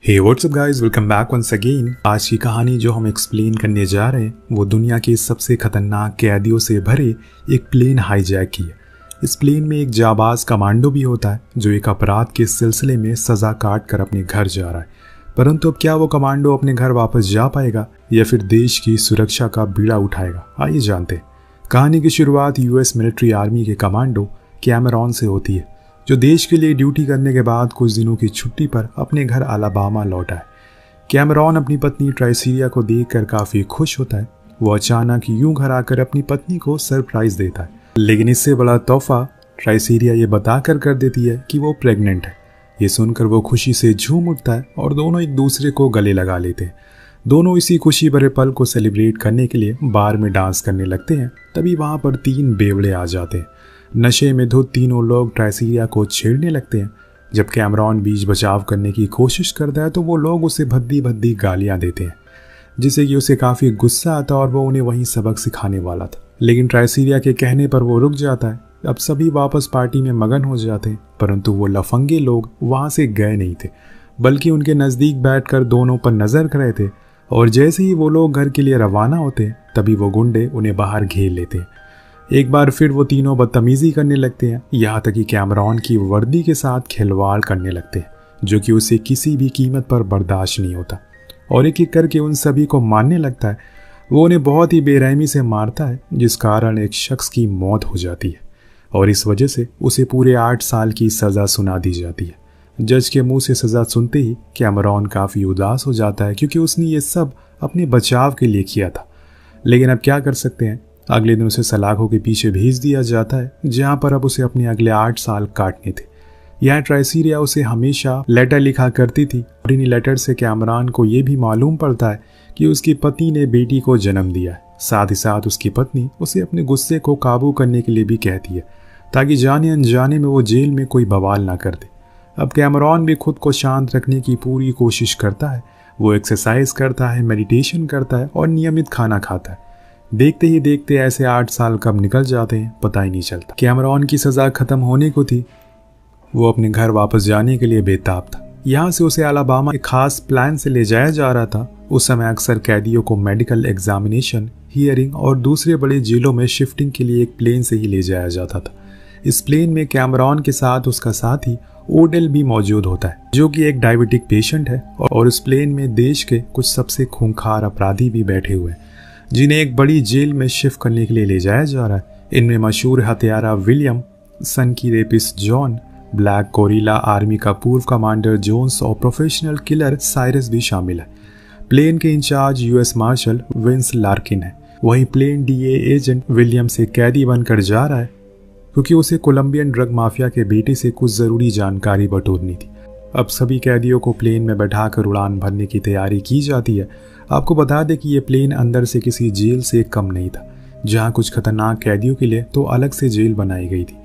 हे what's up guys, welcome back once again. आज की कहानी जो हम एक्सप्लेन करने जा रहे हैं वो दुनिया के सबसे खतरनाक कैदियों से भरे एक प्लेन हाईजैक की है। इस प्लेन में एक जाबाज कमांडो भी होता है जो एक अपराध के सिलसिले में सजा काट कर अपने घर जा रहा है। परंतु अब क्या वो कमांडो अपने घर वापस जा पाएगा या फिर देश की सुरक्षा का बीड़ा उठाएगा? आइए जानते हैं। कहानी की शुरुआत यूएस मिलिट्री आर्मी के कमांडो कैमरॉन से होती है, जो देश के लिए ड्यूटी करने के बाद कुछ दिनों की छुट्टी पर अपने घर अलाबामा लौटा है। कैमरॉन अपनी पत्नी ट्राइसीरिया को देखकर काफ़ी खुश होता है। वो अचानक यूं घर आकर अपनी पत्नी को सरप्राइज देता है, लेकिन इससे बड़ा तोहफा ट्राइसीरिया ये बताकर कर देती है कि वो प्रेग्नेंट है। ये सुनकर वो खुशी से झूम उठता है और दोनों एक दूसरे को गले लगा लेते हैं। दोनों इसी खुशी भरे पल को सेलिब्रेट करने के लिए बार में डांस करने लगते हैं। तभी वहाँ पर 3 बेवड़े आ जाते हैं। नशे में धुत तीनों लोग ट्राइसीरिया को छेड़ने लगते हैं। जब कैमरॉन बीच बचाव करने की कोशिश करता है तो वो लोग उसे भद्दी भद्दी गालियां देते हैं, जिससे कि उसे काफ़ी गुस्सा आता और वो उन्हें वहीं सबक सिखाने वाला था। लेकिन ट्राइसीरिया के कहने पर वो रुक जाता है। अब सभी वापस पार्टी में मगन हो जाते हैं, परंतु वो लफंगे लोग वहाँ से गए नहीं थे, बल्कि उनके नज़दीक बैठकर दोनों पर नज़र कर रहे थे। और जैसे ही वो लोग घर के लिए रवाना होते तभी वो गुंडे उन्हें बाहर घेर लेते हैं। एक बार फिर वो तीनों बदतमीजी करने लगते हैं, यहाँ तक कि कैमरॉन की वर्दी के साथ खिलवाड़ करने लगते हैं, जो कि उसे किसी भी कीमत पर बर्दाश्त नहीं होता। और एक एक करके उन सभी को मारने लगता है। वो उन्हें बहुत ही बेरहमी से मारता है, जिस कारण एक शख्स की मौत हो जाती है और इस वजह से उसे पूरे 8 साल की सज़ा सुना दी जाती है। जज के मुंह से सज़ा सुनते ही कैमरॉन काफ़ी उदास हो जाता है, क्योंकि उसने ये सब अपने बचाव के लिए किया था। लेकिन अब क्या कर सकते हैं। अगले दिन उसे सलाखों के पीछे भेज दिया जाता है, जहां पर अब उसे अपने अगले 8 साल काटने थे। यहाँ ट्राइसीरिया उसे हमेशा लेटर लिखा करती थी और इन्हीं लेटर से कैमरॉन को यह भी मालूम पड़ता है कि उसकी पत्नी ने बेटी को जन्म दिया है। साथ ही साथ उसकी पत्नी उसे अपने गुस्से को काबू करने के लिए भी कहती है, ताकि जाने अनजाने में वो जेल में कोई बवाल ना कर दे। अब कैमरॉन भी खुद को शांत रखने की पूरी कोशिश करता है। वो एक्सरसाइज करता है, मेडिटेशन करता है और नियमित खाना खाता है। देखते ही देखते ऐसे 8 साल कब निकल जाते हैं पता ही नहीं चलता। कैमरॉन की सज़ा ख़त्म होने को थी। वो अपने घर वापस जाने के लिए बेताब था। यहाँ से उसे अलाबामा एक खास प्लान से ले जाया जा रहा था। उस समय अक्सर कैदियों को मेडिकल एग्जामिनेशन, हियरिंग और दूसरे बड़े जेलों में शिफ्टिंग के लिए एक प्लेन से ही ले जाया जाता था। इस प्लेन में कैमरॉन के साथ उसका साथी ओडेल भी मौजूद होता है, जो कि एक डायबिटिक पेशेंट है। और उस प्लेन में देश के कुछ सबसे खूंखार अपराधी भी बैठे हुए हैं, जिन्हें एक बड़ी जेल में शिफ्ट करने के लिए ले जाया जा रहा है। इनमें मशहूर हत्यारा विलियम, सन की rapist John, black guerrilla army का पूर्व कमांडर जोन्स और प्रोफेशनल किलर साइरस भी शामिल है। प्लेन के in charge US marshal Vince Larkin है। वहीं प्लेन डीए एजेंट विलियम से कैदी बनकर जा रहा है, क्योंकि उसे कोलंबियन ड्रग माफिया के बेटे से कुछ ज़रूरी जानकारी बटोरनी थी। अब सभी कैदियों को प्लेन में बैठाकर उड़ान भरने की तैयारी की जाती है। आपको बता दें कि ये प्लेन अंदर से किसी जेल से कम नहीं था। जहां कुछ खतरनाक कैदियों के लिए तो अलग से जेल बनाई गई थी,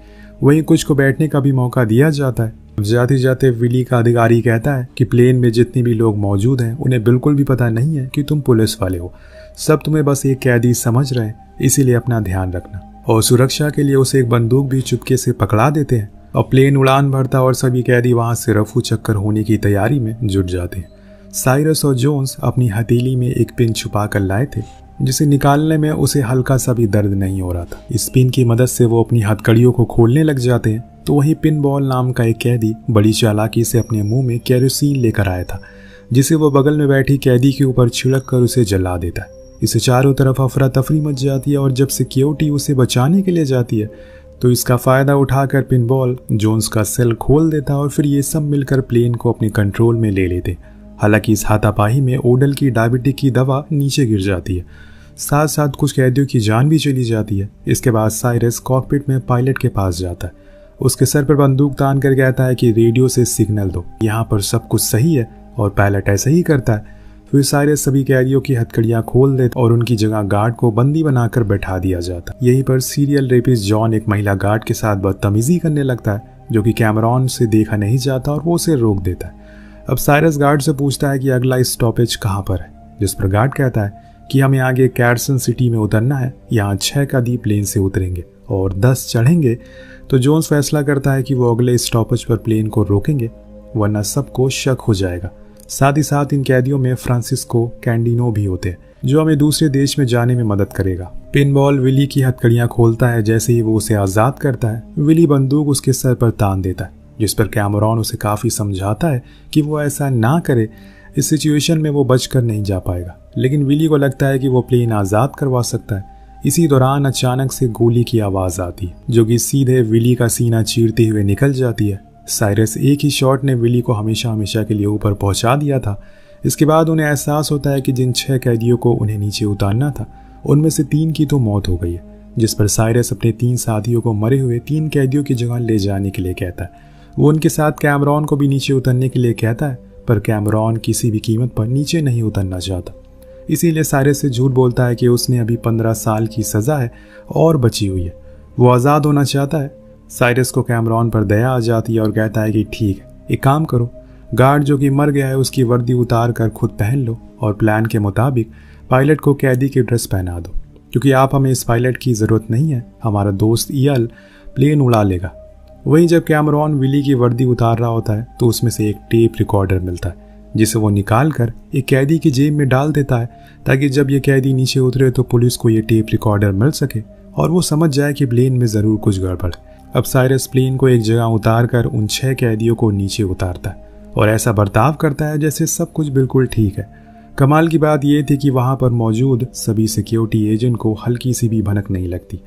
वहीं कुछ को बैठने का भी मौका दिया जाता है। जाते जाते विली का अधिकारी कहता है कि प्लेन में जितने भी लोग मौजूद हैं उन्हें बिल्कुल भी पता नहीं है कि तुम पुलिस वाले हो। सब तुम्हें बस एक कैदी समझ रहे हैं, इसीलिए अपना ध्यान रखना। और सुरक्षा के लिए उसे एक बंदूक भी चुपके से पकड़ा देते हैं। और प्लेन उड़ान भरता और सभी कैदी वहां से रफू चक्कर होने की तैयारी में जुट जाते हैं। साइरस और जोन्स अपनी हथेली में एक पिन छुपा कर लाए थे, जिसे निकालने में उसे हल्का सा भी दर्द नहीं हो रहा था। इस पिन की मदद से वो अपनी हथकड़ियों को खोलने लग जाते हैं। तो वहीं पिन बॉल नाम का एक कैदी बड़ी चालाकी से अपने मुंह में केरोसिन लेकर आया था, जिसे वो बगल में बैठी कैदी के ऊपर छिड़क कर उसे जला देता है। इसे चारों तरफ अफरा तफरी मच जाती है और जब सिक्योरिटी उसे बचाने के लिए जाती है तो इसका फ़ायदा उठाकर पिनबॉल जोन्स का सेल खोल देता है और फिर ये सब मिलकर प्लेन को अपने कंट्रोल में ले लेते। हालांकि इस हाथापाई में ओडल की डायबिटिक की दवा नीचे गिर जाती है, साथ साथ कुछ कैदियों की जान भी चली जाती है। इसके बाद साइरस कॉकपिट में पायलट के पास जाता है। उसके सर पर बंदूक तान कर कहता है कि रेडियो से सिग्नल दो, यहाँ पर सब कुछ सही है। और पायलट ऐसा ही करता है। फिर साइरस सभी कैदियों की हथकड़ियां खोल देता और उनकी जगह गार्ड को बंदी बनाकर बैठा दिया जाता। यहीं पर सीरियल रेपिस्ट जॉन एक महिला गार्ड के साथ बदतमीजी करने लगता है, जो कि कैमरॉन से देखा नहीं जाता और वो उसे रोक देता है। अब साइरस गार्ड से पूछता है कि अगला स्टॉपेज कहाँ पर है, जिस पर गार्ड कहता है कि हमें आगे कैरसन सिटी में उतरना है। यहाँ 6 कैदी प्लेन से उतरेंगे और 10 चढ़ेंगे। तो जोन्स फैसला करता है कि वो अगले स्टॉपेज पर प्लेन को रोकेंगे, वरना सबको शक हो जाएगा। साथ ही साथ इन कैदियों में फ्रांसिस्को कैंडिनो भी होते हैं, जो हमें दूसरे देश में जाने में मदद करेगा। पिनबॉल विली की हथकड़ियां खोलता है। जैसे ही वो उसे आज़ाद करता है, विली बंदूक उसके सर पर तान देता है, जिस पर कैमरॉन उसे काफ़ी समझाता है कि वो ऐसा ना करे। इस सिचुएशन में वो बचकर नहीं जा पाएगा, लेकिन विली को लगता है कि वो प्लेन आज़ाद करवा सकता है। इसी दौरान अचानक से गोली की आवाज़ आती है, जो कि सीधे विली का सीना चीरते हुए निकल जाती है। साइरस एक ही शॉट ने विली को हमेशा हमेशा के लिए ऊपर पहुंचा दिया था। इसके बाद उन्हें एहसास होता है कि जिन 6 कैदियों को उन्हें नीचे उतारना था, उनमें से 3 की तो मौत हो गई है, जिस पर साइरस अपने 3 साथियों को मरे हुए 3 कैदियों की जगह ले जाने के लिए कहता है। वो उनके साथ कैमरॉन को भी नीचे उतरने के लिए कहता है, पर कैमरॉन किसी भी कीमत पर नीचे नहीं उतरना चाहता। इसीलिए साइरस से झूठ बोलता है कि उसने अभी 15 साल की सज़ा है और बची हुई है, वो आज़ाद होना चाहता है। साइरस को कैमरॉन पर दया आ जाती है और कहता है कि ठीक है, एक काम करो, गार्ड जो कि मर गया है उसकी वर्दी उतार कर खुद पहन लो और प्लान के मुताबिक पायलट को कैदी की ड्रेस पहना दो, क्योंकि आप हमें इस पायलट की ज़रूरत नहीं है, हमारा दोस्त ईयल प्लेन उड़ा लेगा। वहीं जब कैमरॉन विली की वर्दी उतार रहा होता है तो उसमें से एक टेप रिकॉर्डर मिलता है, जिसे वो निकाल कर एक कैदी की जेब में डाल देता है, ताकि जब ये कैदी नीचे उतरे तो पुलिस को ये टेप रिकॉर्डर मिल सके और वो समझ जाए कि प्लेन में ज़रूर कुछ गड़बड़ है। अब साइरस प्लेन को एक जगह उतार कर उन 6 कैदियों को नीचे उतारता है और ऐसा बर्ताव करता है जैसे सब कुछ बिल्कुल ठीक है। कमाल की बात यह थी कि वहाँ पर मौजूद सभी सिक्योरिटी एजेंट को हल्की सी भी भनक नहीं लगती।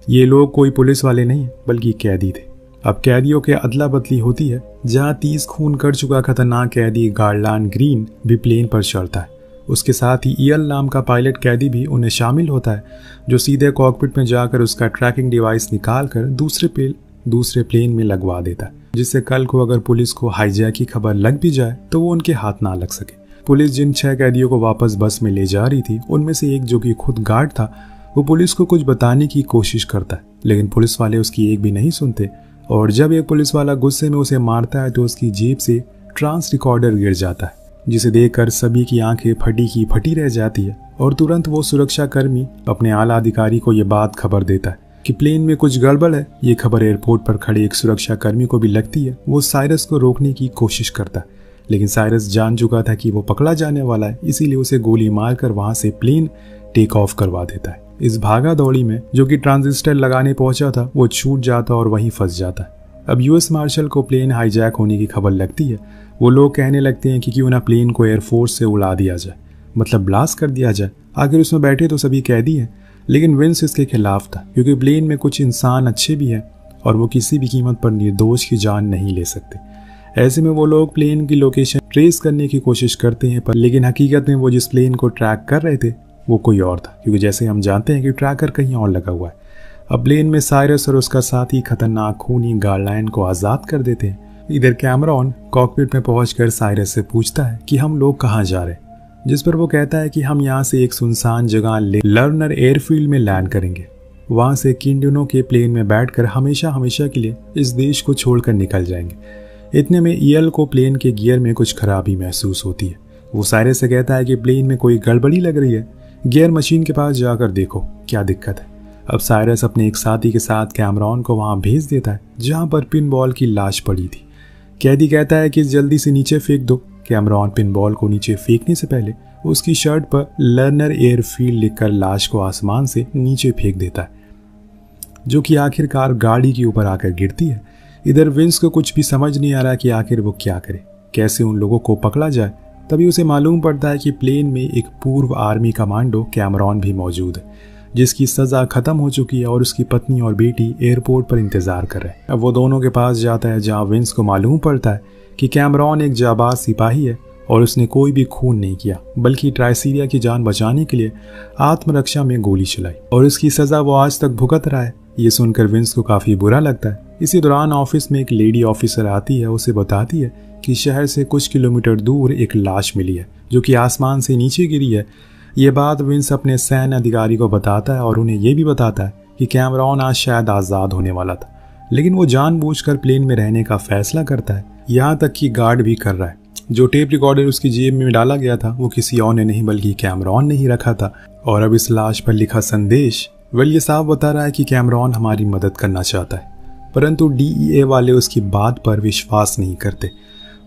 ये लोग कोई पुलिस वाले नहीं बल्कि कैदी थे। अब कैदियों के अदला बदली होती है, जहाँ 30 खून कर चुका खतरनाक कैदी गार्लैंड ग्रीन भी प्लेन पर चढ़ता है। उसके साथ ही ईयल नाम का पायलट कैदी भी उन्हें शामिल होता है, जो सीधे कॉकपिट में जाकर उसका ट्रैकिंग डिवाइस निकाल कर दूसरे प्लेन में लगवा देता है, जिससे कल को अगर पुलिस को हाईजैक की खबर लग भी जाए तो वो उनके हाथ ना लग सके। पुलिस जिन 6 कैदियों को वापस बस में ले जा रही थी, उनमें से एक जो कि खुद गार्ड था, वो पुलिस को कुछ बताने की कोशिश करता है, लेकिन पुलिस वाले उसकी एक भी नहीं सुनते। और जब एक पुलिस वाला गुस्से में उसे मारता है तो उसकी जेब से ट्रांस रिकॉर्डर गिर जाता है, जिसे देखकर सभी की आंखें फटी की फटी रह जाती है। और तुरंत वो सुरक्षा कर्मी अपने आला अधिकारी को ये बात खबर देता है कि प्लेन में कुछ गड़बड़ है। ये खबर एयरपोर्ट पर खड़े एक सुरक्षा कर्मी को भी लगती है। वो साइरस को रोकने की कोशिश करता है, लेकिन साइरस जान चुका था कि वो पकड़ा जाने वाला है, इसीलिए उसे गोली मारकर वहां से प्लेन टेक ऑफ करवा देता है। इस भागा दौड़ी में जो कि ट्रांजिस्टर लगाने पहुंचा था, वो छूट जाता और वहीं फंस जाता है। अब यूएस मार्शल को प्लेन हाईजैक होने की खबर लगती है। वो लोग कहने लगते हैं कि क्यों ना प्लेन को एयरफोर्स से उड़ा दिया जाए, मतलब ब्लास्ट कर दिया जाए, आखिर उसमें बैठे तो सभी कैदी हैं। लेकिन विंस इसके खिलाफ था, क्योंकि प्लेन में कुछ इंसान अच्छे भी हैं और वो किसी भी कीमत पर निर्दोष की जान नहीं ले सकते। ऐसे में वो लोग प्लेन की लोकेशन ट्रेस करने की कोशिश करते हैं, पर लेकिन हकीकत में वो जिस प्लेन को ट्रैक कर रहे थे वो कोई और था, क्योंकि जैसे हम जानते हैं कि ट्रैकर कहीं और लगा हुआ है। अब प्लेन में साइरस और उसका साथी खतरनाक खूनी गार्लैंड को आज़ाद कर देते हैं। इधर कैमरॉन कॉकपिट में पहुंचकर साइरस से पूछता है कि हम लोग कहाँ जा रहे हैं, जिस पर वो कहता है कि हम यहाँ से एक सुनसान जगह लर्नर एयरफील्ड में लैंड करेंगे। वहाँ से किंडुनो के प्लेन में बैठकर हमेशा हमेशा के लिए इस देश को छोड़कर निकल जाएंगे। इतने में ईयल को प्लेन के गियर में कुछ खराबी महसूस होती है। वो साइरस से कहता है कि प्लेन में कोई गड़बड़ी लग रही है, गियर मशीन के पास जाकर देखो क्या दिक्कत है। अब साइरस अपने एक साथी के साथ कैमरॉन को वहाँ भेज देता है, जहाँ पर पिनबॉल की लाश पड़ी थी। कैदी कहता है कि जल्दी से नीचे फेंक दो। कैमरॉन पिनबॉल को नीचे फेंकने से पहले उसकी शर्ट पर लर्नर एयरफील्ड लिखकर लाश को आसमान से नीचे फेंक देता है, जो कि आखिरकार गाड़ी के ऊपर आकर गिरती है। इधर विंस को कुछ भी समझ नहीं आ रहा कि आखिर वो क्या करे, कैसे उन लोगों को पकड़ा जाए। तभी उसे मालूम पड़ता है कि प्लेन में एक पूर्व आर्मी कमांडो कैमरॉन भी मौजूद है, जिसकी सज़ा ख़त्म हो चुकी है और उसकी पत्नी और बेटी एयरपोर्ट पर इंतज़ार कर रहे हैं। अब वो दोनों के पास जाता है, जहाँ विंस को मालूम पड़ता है कि कैमरॉन एक जाबाज सिपाही है और उसने कोई भी खून नहीं किया, बल्कि ट्राइसीरिया की जान बचाने के लिए आत्मरक्षा में गोली चलाई और इसकी सज़ा वो आज तक भुगत रहा है। ये सुनकर विंस को काफ़ी बुरा लगता है। इसी दौरान ऑफिस में एक लेडी ऑफिसर आती है, उसे बताती है कि शहर से कुछ किलोमीटर दूर एक लाश मिली है, जो कि आसमान से नीचे गिरी है। ये बात विंस अपने सैन्य अधिकारी को बताता है और उन्हें यह भी बताता है कि कैमरॉन आज शायद आज़ाद होने वाला था, लेकिन वो जानबूझकर प्लेन में रहने का फैसला करता है, यहाँ तक कि गार्ड भी कर रहा है। जो टेप रिकॉर्डर उसकी जेब में डाला गया था वो किसी और ने नहीं बल्कि कैमरॉन ने ही रखा था। और अब इस लाश पर लिखा संदेश ये साफ बता रहा है कि कैमरॉन हमारी मदद करना चाहता है, परंतु DEA वाले उसकी बात पर विश्वास नहीं करते।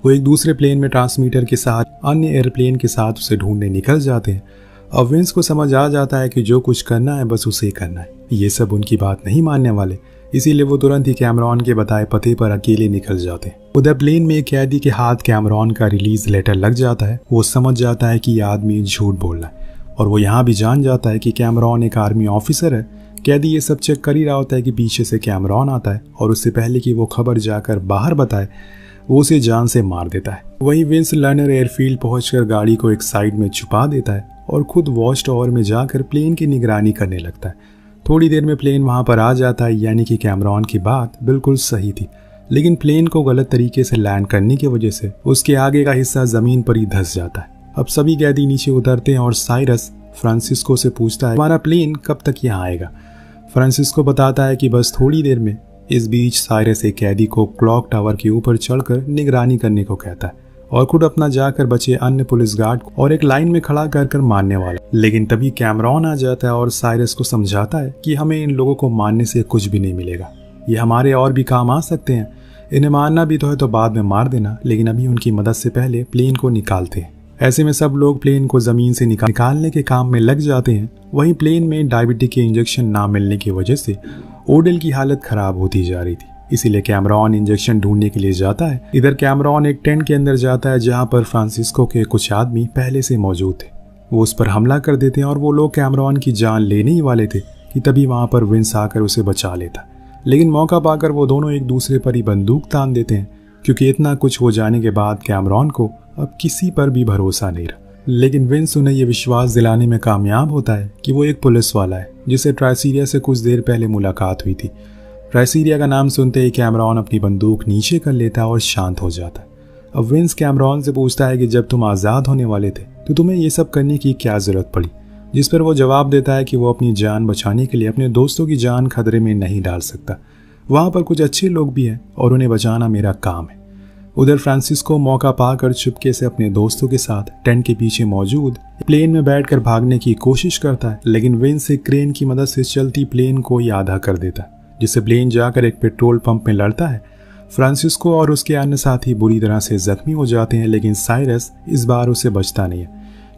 वो एक दूसरे प्लेन में ट्रांसमीटर के साथ अन्य एयरप्लेन के साथ उसे ढूंढने निकल जाते हैं। अब विंस को समझ आ जाता है कि जो कुछ करना है बस उसे करना है। ये सब उनकी बात नहीं मानने वाले, इसीलिए वो तुरंत ही कैमरॉन के बताए पते पर अकेले निकल जाते हैं। उधर प्लेन में एक कैदी के हाथ कैमरॉन का रिलीज लेटर लग जाता है। वो समझ जाता है कि ये आदमी झूठ बोल रहा है और वो यहाँ भी जान जाता है कि कैमरॉन एक आर्मी ऑफिसर है। कैदी ये सब चेक कर ही रहा होता है कि पीछे से कैमरॉन आता है और उससे पहले कि वो खबर जाकर बाहर बताए वो उसे जान से मार देता है। वहीं विंस लर्नर एयरफील्ड पहुंचकर गाड़ी को एक साइड में छुपा देता है और खुद वॉच टावर में जाकर प्लेन की निगरानी करने लगता है। थोड़ी देर में प्लेन वहां पर आ जाता है, यानी कि कैमरॉन की बात बिल्कुल सही थी, लेकिन प्लेन को गलत तरीके से लैंड करने की वजह से उसके आगे का हिस्सा जमीन पर ही धंस जाता है। अब सभी कैदी नीचे उतरते हैं और साइरस फ्रांसिस्को से पूछता है हमारा प्लेन कब तक यहाँ आएगा। फ्रांसिस्को बताता है कि बस थोड़ी देर में। इस बीच साइरस एक कैदी को क्लॉक टावर के ऊपर चढ़कर निगरानी करने को कहता है और खुद अपना जाकर बचे अन्य पुलिस गार्ड और एक लाइन में खड़ा कर मारने वाला। लेकिन तभी कैमरॉन आ जाता है और साइरस को समझाता है कि हमें इन लोगों को मारने से कुछ भी नहीं मिलेगा, ये हमारे और भी काम आ सकते हैं, इन्हें मारना भी तो है तो बाद में मार देना, लेकिन अभी उनकी मदद से पहले प्लेन को निकालते हैं। ऐसे में सब लोग प्लेन को जमीन से निकालने के काम में लग जाते हैं। वहीं प्लेन में डायबिटिक के इंजेक्शन ना मिलने की वजह से ओडेल की हालत खराब होती जा रही थी, इसीलिए कैमरॉन इंजेक्शन ढूंढने के लिए जाता है। इधर कैमरॉन एक टेंट के अंदर जाता है जहां पर फ्रांसिस्को के कुछ आदमी पहले से मौजूद थे। वो उस पर हमला कर देते हैं और वो लोग कैमरॉन की जान लेने ही वाले थे कि तभी वहां पर विंस आकर उसे बचा लेता। लेकिन मौका पाकर वो दोनों एक दूसरे पर ही बंदूक तान देते हैं, क्योंकि इतना कुछ हो जाने के बाद कैमरॉन को अब किसी पर भी भरोसा नहीं रहा। लेकिन विंस उन्हें यह विश्वास दिलाने में कामयाब होता है कि वो एक पुलिस वाला है जिसे ट्राइसीरिया से कुछ देर पहले मुलाकात हुई थी। ट्राइसीरिया का नाम सुनते ही कैमरॉन अपनी बंदूक नीचे कर लेता है और शांत हो जाता है। अब विंस कैमरॉन से पूछता है कि जब तुम आज़ाद होने वाले थे तो तुम्हें ये सब करने की क्या ज़रूरत पड़ी, जिस पर वो जवाब देता है कि वो अपनी जान बचाने के लिए अपने दोस्तों की जान खतरे में नहीं डाल सकता। वहाँ पर कुछ अच्छे लोग भी हैं और उन्हें बचाना मेरा काम है। उधर फ्रांसिस्को मौका पाकर चुपके से अपने दोस्तों के साथ टेंट के पीछे मौजूद प्लेन में बैठकर भागने की कोशिश करता है, लेकिन विंस से क्रेन की मदद से चलती प्लेन को ही आधा कर देता है, जिससे प्लेन जाकर एक पेट्रोल पंप में लड़ता है। फ्रांसिस्को और उसके अन्य साथी बुरी तरह से जख्मी हो जाते हैं, लेकिन साइरस इस बार उसे बचता नहीं है,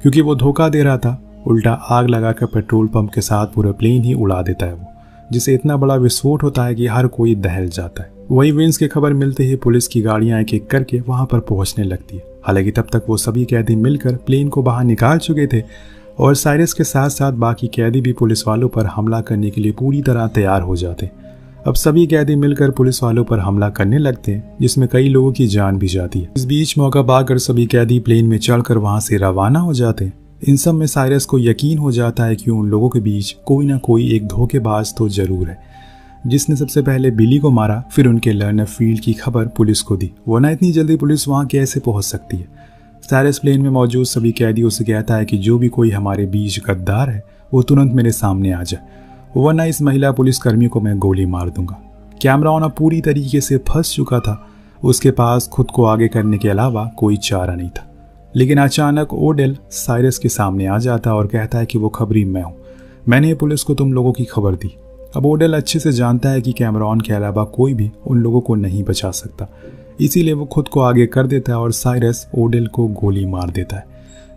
क्योंकि वो धोखा दे रहा था। उल्टा आग लगाकर पेट्रोल पंप के साथ पूरा प्लेन ही उड़ा देता है वो, जिससे इतना बड़ा विस्फोट होता है कि हर कोई दहल जाता है। वही विंस की खबर मिलते ही पुलिस की गाड़ियां एक एक करके वहां पर पहुंचने लगती है। हालांकि तब तक वो सभी कैदी मिलकर प्लेन को बाहर निकाल चुके थे और साइरस के साथ साथ बाकी कैदी भी पुलिस वालों पर हमला करने के लिए पूरी तरह तैयार हो जाते। अब सभी कैदी मिलकर पुलिस वालों पर हमला करने लगते हैं, जिसमें कई लोगों की जान भी जाती है। इस बीच मौका पाकर सभी कैदी प्लेन में चढ़कर वहां से रवाना हो जाते हैं। इन सब में साइरस को यकीन हो जाता है कि उन लोगों के बीच कोई ना कोई एक धोखेबाज तो जरूर है, जिसने सबसे पहले बिली को मारा, फिर उनके लर्नर फील्ड की खबर पुलिस को दी। वरना इतनी जल्दी पुलिस वहां कैसे पहुंच सकती है। साइरस प्लेन में मौजूद सभी कैदियों से कहता है कि जो भी कोई हमारे बीच गद्दार है वो तुरंत मेरे सामने आ जाए, वरना इस महिला पुलिसकर्मी को मैं गोली मार दूंगा। कैमरॉन अब पूरी तरीके से फंस चुका था, उसके पास खुद को आगे करने के अलावा कोई चारा नहीं था। लेकिन अचानक ओडेल साइरस के सामने आ जाता और कहता है कि वो खबरी मैं हूँ, मैंने पुलिस को तुम लोगों की खबर दी। अब ओडेल अच्छे से जानता है कि कैमरॉन के अलावा कोई भी उन लोगों को नहीं बचा सकता, इसीलिए वो खुद को आगे कर देता है और साइरस ओडेल को गोली मार देता है,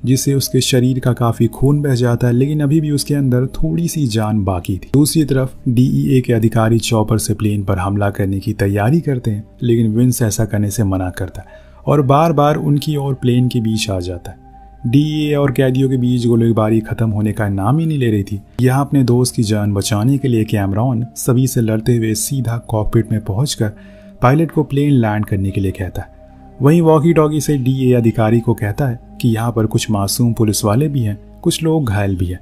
जिससे उसके शरीर का काफ़ी खून बह जाता है, लेकिन अभी भी उसके अंदर थोड़ी सी जान बाकी थी। दूसरी तरफ DEA के अधिकारी चॉपर से प्लेन पर हमला करने की तैयारी करते हैं, लेकिन विंस ऐसा करने से मना करता है और बार बार उनकी और प्लेन के बीच आ जाता है। DEA और कैदियों के बीच गोलीबारी खत्म होने का नाम ही नहीं ले रही थी। यहाँ अपने दोस्त की जान बचाने के लिए कैमरॉन सभी से लड़ते हुए सीधा कॉकपिट में पहुंचकर पायलट को प्लेन लैंड करने के लिए कहता है। वहीं वॉकी टॉकी से DEA अधिकारी को कहता है कि यहाँ पर कुछ मासूम पुलिस वाले भी हैं, कुछ लोग घायल भी हैं,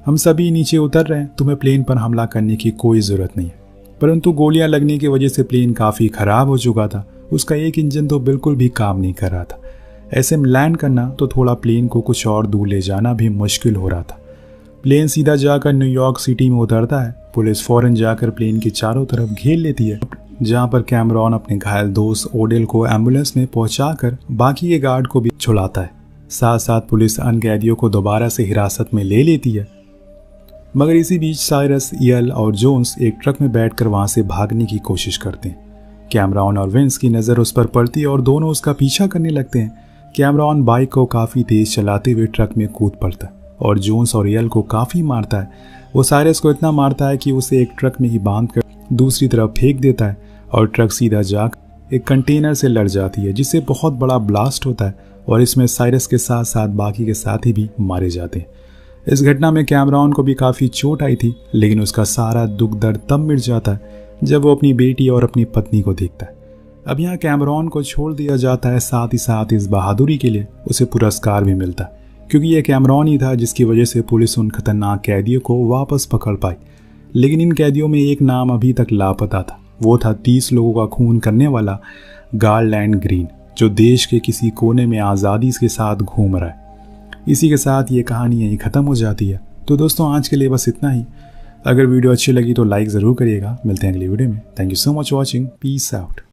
हम सभी नीचे उतर रहे हैं, तुम्हें प्लेन पर हमला करने की कोई ज़रूरत नहीं है। परंतु गोलियां लगने की वजह से प्लेन काफ़ी ख़राब हो चुका था, उसका एक इंजन तो बिल्कुल भी काम नहीं कर रहा था। ऐसे में लैंड करना तो थोड़ा प्लेन को कुछ और दूर ले जाना भी मुश्किल हो रहा था। प्लेन सीधा जाकर न्यूयॉर्क सिटी में उतरता है। पुलिस फौरन जाकर प्लेन की चारों तरफ घेर लेती है, जहां पर कैमरॉन अपने घायल दोस्त ओडेल को एम्बुलेंस में पहुंचाकर बाकी के गार्ड को भी छुड़ाता है। साथ साथ पुलिस अन्य कैदियों को दोबारा से हिरासत में ले लेती है। मगर इसी बीच साइरस, यल और जोन्स एक ट्रक में बैठकर वहां से भागने की कोशिश करते हैं। कैमरॉन और विंस की नज़र उस पर पड़ती है और दोनों उसका पीछा करने लगते हैं। कैमरॉन बाइक को काफ़ी तेज़ चलाते हुए ट्रक में कूद पड़ता है और जोन्स और रियल को काफ़ी मारता है। वो साइरस को इतना मारता है कि उसे एक ट्रक में ही बांध कर दूसरी तरफ फेंक देता है और ट्रक सीधा जाकर एक कंटेनर से लड़ जाती है, जिससे बहुत बड़ा ब्लास्ट होता है और इसमें साइरस के साथ साथ बाकी के साथी भी मारे जाते हैं। इस घटना में कैमरॉन को भी काफ़ी चोट आई थी, लेकिन उसका सारा दुख दर्द तब मिट जाता है जब वो अपनी बेटी और अपनी पत्नी को देखता है। अब यहाँ कैमरॉन को छोड़ दिया जाता है, साथ ही साथ इस बहादुरी के लिए उसे पुरस्कार भी मिलता है, क्योंकि यह कैमरॉन ही था जिसकी वजह से पुलिस उन खतरनाक कैदियों को वापस पकड़ पाई। लेकिन इन कैदियों में एक नाम अभी तक लापता था। वो था 30 लोगों का खून करने वाला गारलैंड ग्रीन, जो देश के किसी कोने में आज़ादी के साथ घूम रहा है। इसी के साथ ये कहानी यहीं ख़त्म हो जाती है। तो दोस्तों आज के लिए बस इतना ही। अगर वीडियो अच्छी लगी तो लाइक ज़रूर करिएगा। मिलते हैं अगली वीडियो में। Thank you so much watching. Peace out.